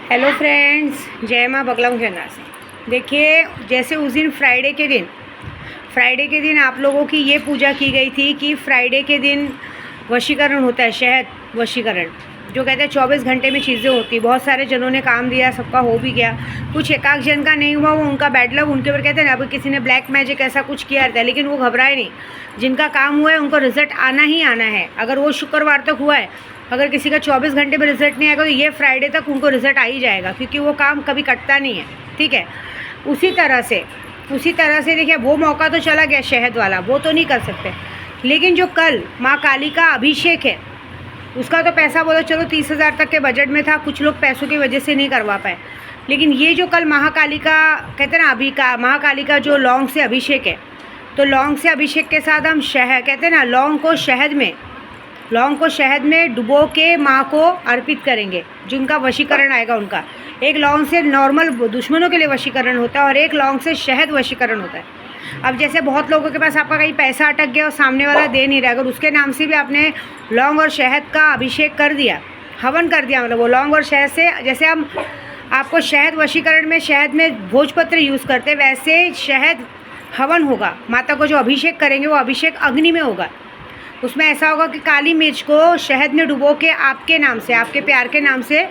Hello friends, जय माँ बगला मुझन्ना से। देखिए, जैसे उस दिन फ्राइडे के दिन आप लोगों की ये पूजा की गई थी कि फ्राइडे के दिन वशीकरण होता है, शहद वशीकरण जो कहते हैं 24 घंटे में चीज़ें होती। बहुत सारे जनों ने काम दिया, सबका हो भी गया। कुछ एकाक जन का नहीं हुआ, वो उनका बैड लक, उनके ऊपर कहते हैं ना, अभी किसी ने ब्लैक मैजिक ऐसा कुछ किया रहता है, लेकिन वो घबराए नहीं। जिनका काम हुआ है उनको रिजल्ट आना ही आना है। अगर वो शुक्रवार तक हुआ है, अगर किसी का 24 घंटे में रिजल्ट नहीं आएगा तो ये फ्राइडे तक उनको रिजल्ट आ ही जाएगा, क्योंकि वो काम कभी कटता नहीं है। ठीक है, उसी तरह से देखिए, वो मौका तो चला गया शहद वाला, वो तो नहीं कर सकते। लेकिन जो कल माँ काली का अभिषेक है, उसका तो पैसा बोलो चलो 30,000 तक के बजट में था, कुछ लोग पैसों की वजह से नहीं करवा पाए। लेकिन ये जो कल महाकाली का कहते हैं ना, अभी का महाकाली का जो लौंग से अभिषेक है, तो लौंग से अभिषेक के साथ हम शहद कहते हैं ना, लौंग को शहद में डुबो के माँ को अर्पित करेंगे। जिनका वशीकरण आएगा उनका, एक लौंग से नॉर्मल दुश्मनों के लिए वशीकरण होता है और एक लौंग से शहद वशीकरण होता है। अब जैसे बहुत लोगों के पास आपका कहीं पैसा अटक गया और सामने वाला दे नहीं रहा, अगर उसके नाम से भी आपने लौंग और शहद का अभिषेक कर दिया, हवन कर दिया, मतलब वो लौंग और शहद से, जैसे हम आपको शहद वशीकरण में शहद में भोजपत्र यूज़ करते, वैसे शहद हवन होगा। माता को जो अभिषेक करेंगे वो अभिषेक अग्नि में होगा। उसमें ऐसा होगा कि काली मिर्च को शहद में डुबो के आपके नाम से, आपके प्यार के नाम से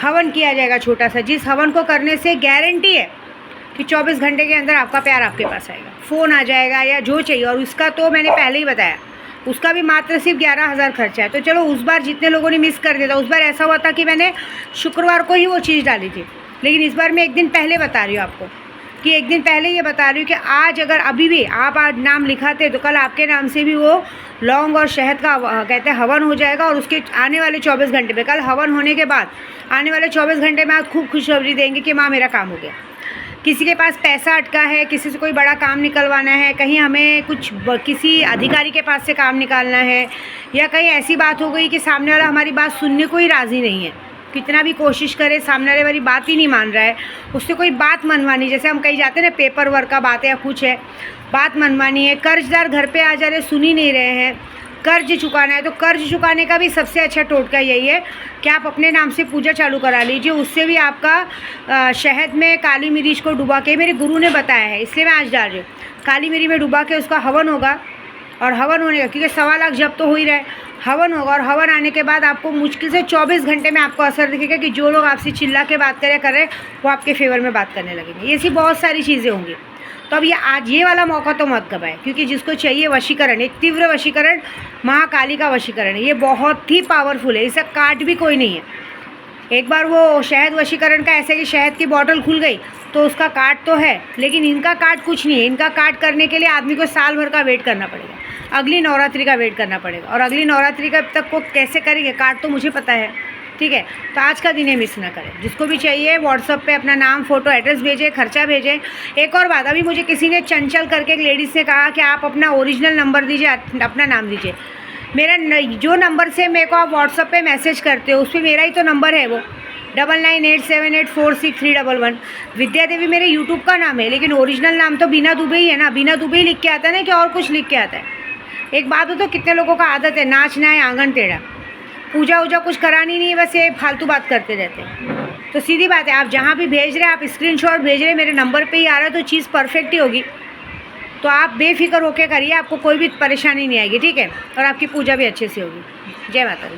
हवन किया जाएगा, छोटा सा, जिस हवन को करने से गारंटी है कि 24 घंटे के अंदर आपका प्यार आपके पास आएगा, फ़ोन आ जाएगा या जो चाहिए। और उसका तो मैंने पहले ही बताया, उसका भी मात्र सिर्फ 11,000 खर्चा है। तो चलो, उस बार जितने लोगों ने मिस कर दिया था, उस बार ऐसा हुआ था कि मैंने शुक्रवार को ही वो चीज़ डाली थी, लेकिन इस बार मैं एक दिन पहले बता रही हूँ आपको, कि एक दिन पहले ये बता रही हूँ कि आज अगर अभी भी आप आज नाम लिखाते तो कल आपके नाम से भी वो लौंग और शहद का कहते हैं हवन हो जाएगा। और उसके आने वाले 24 घंटे में, कल हवन होने के बाद आने वाले 24 घंटे में आप खूब खुशखबरी देंगे कि माँ मेरा काम हो गया। किसी के पास पैसा अटका है, किसी से कोई बड़ा काम निकलवाना है, कहीं हमें कुछ किसी अधिकारी के पास से काम निकालना है, या कहीं ऐसी बात हो गई कि सामने वाला हमारी बात सुनने को ही राज़ी नहीं है, कितना भी कोशिश करे सामने वाले वाली बात ही नहीं मान रहा है, उससे कोई बात मनवानी, जैसे हम कहीं जाते हैं ना, पेपर वर्क का बात है या कुछ है, बात मनवानी है, कर्जदार घर पे आ जा रहे, सुन ही नहीं रहे हैं, कर्ज चुकाना है, तो कर्ज चुकाने का भी सबसे अच्छा टोटका यही है कि आप अपने नाम से पूजा चालू करा लीजिए। उससे भी आपका शहद में काली मिर्च को डुबा के, मेरे गुरु ने बताया है इसलिए मैं आज डाल रही हूँ, काली मिर्च में डुबा के उसका हवन होगा। और हवन होने का, क्योंकि 1.25 लाख जब तो हो ही रहा है, हवन होगा। और हवन आने के बाद आपको मुश्किल से 24 घंटे में आपको असर दिखेगा कि जो लोग आपसे चिल्ला के बात कर रहे वो आपके फेवर में बात करने लगेंगे। ऐसी बहुत सारी चीज़ें होंगी। तो अब ये आज ये वाला मौका तो मत गवाएं, क्योंकि जिसको चाहिए वशीकरण, एक तीव्र वशीकरण, महाकाली का वशीकरण है, ये बहुत ही पावरफुल है, इसे काट भी कोई नहीं है। एक बार वो शहद वशीकरण का ऐसे कि शहद की बॉटल खुल गई तो उसका काट तो है, लेकिन इनका काट कुछ नहीं है। इनका काट करने के लिए आदमी को साल भर का वेट करना पड़ेगा, अगली नवरात्रि का वेट करना पड़ेगा, और अगली नवरात्रि का तक को कैसे करेंगे काट तो मुझे पता है। ठीक है, तो आज का दिन है, मिस ना करें। जिसको भी चाहिए व्हाट्सअप पे अपना नाम, फ़ोटो, एड्रेस भेजें, खर्चा भेजें। एक और बात, अभी मुझे किसी ने चंचल करके एक लेडीज़ से कहा कि आप अपना ओरिजिनल नंबर दीजिए, अपना नाम दीजिए। मेरा जो नंबर से मेरे को आप व्हाट्सअप पे मैसेज करते हो, उस पर मेरा ही तो नंबर है, वो 9987846311। विद्या देवी मेरे यूट्यूब का नाम है, लेकिन ओरिजिनल नाम तो बीना दुबे ही है ना। बीना दुबे ही लिख के आता है ना, कि और कुछ लिख के आता है। एक बात हो, तो कितने लोगों का आदत है नाचना है आंगन टेढ़ा, पूजा वूजा कुछ करानी नहीं है, बस ये फालतू बात करते रहते हैं। तो सीधी बात है, आप जहाँ भी भेज रहे हैं, आप स्क्रीनशॉट भेज रहे हैं, मेरे नंबर पे ही आ रहा है, तो चीज़ परफेक्ट ही होगी। तो आप बेफिक्र होकर करिए, आपको कोई भी परेशानी नहीं आएगी। ठीक है, और आपकी पूजा भी अच्छे से होगी। जय माता दी।